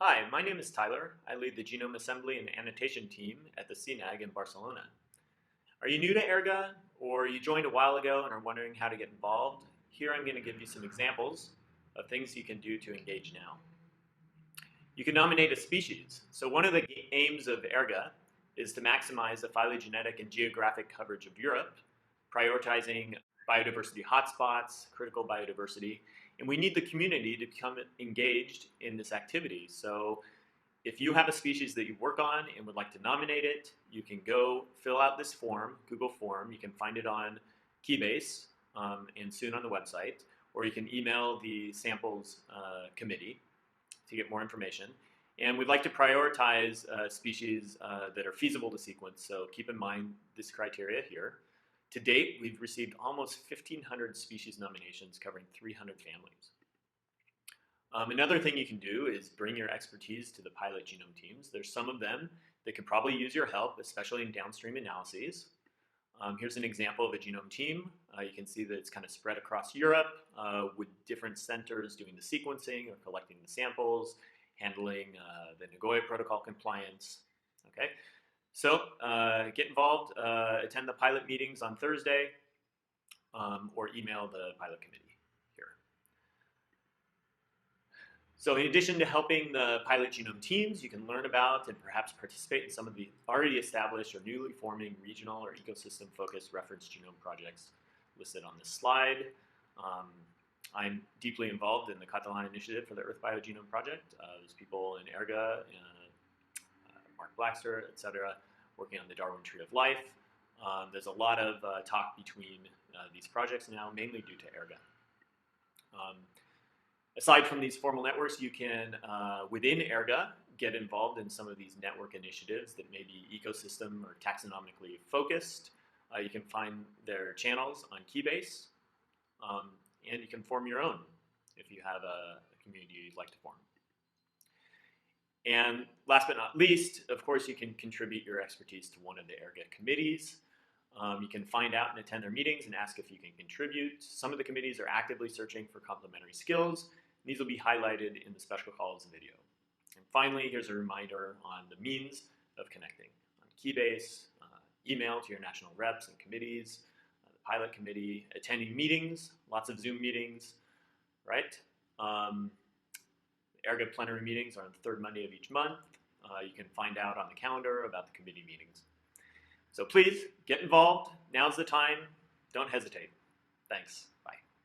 Hi, my name is Tyler. I lead the Genome Assembly and Annotation team at the CNAG in Barcelona. Are you new to ERGA, or you joined a while ago and are wondering how to get involved? Here I'm going to give you some examples of things you can do to engage now. You can nominate a species. So one of the aims of ERGA is to maximize the phylogenetic and geographic coverage of Europe, prioritizing biodiversity hotspots, critical biodiversity, and we need the community to become engaged in this activity. So if you have a species that you work on and would like to nominate it, you can go fill out this form, Google form. You can find it on Keybase and soon on the website, or you can email the samples committee to get more information. And we'd like to prioritize species that are feasible to sequence, so keep in mind this criteria here. To date, we've received almost 1,500 species nominations covering 300 families. Another thing you can do is bring your expertise to the pilot genome teams. There's some of them that could probably use your help, especially in downstream analyses. Here's an example of a genome team. You can see that it's kind of spread across Europe with different centers doing the sequencing or collecting the samples, handling the Nagoya protocol compliance. Okay, so get involved, attend the pilot meetings on Thursday, or email the pilot committee here. So in addition to helping the pilot genome teams, you can learn about and perhaps participate in some of the already established or newly forming regional or ecosystem-focused reference genome projects listed on this slide. I'm deeply involved in the Catalan initiative for the Earth Biogenome Project. There's people in ERGA, Mark Blackster, et cetera, working on the Darwin Tree of Life. There's a lot of talk between these projects now, mainly due to ERGA. Aside from these formal networks, you can, within ERGA, get involved in some of these network initiatives that may be ecosystem or taxonomically focused. You can find their channels on Keybase, and you can form your own if you have a community you'd like to form. And last but not least, of course, you can contribute your expertise to one of the ERGA committees. You can find out and attend their meetings and ask if you can contribute. Some of the committees are actively searching for complementary skills. These will be highlighted in the special calls video. And finally, here's a reminder on the means of connecting. On Keybase, email to your national reps and committees, the pilot committee, attending meetings, lots of Zoom meetings, right? ERGA plenary meetings are on the third Monday of each month. You can find out on the calendar about the committee meetings. So please get involved. Now's the time. Don't hesitate. Thanks.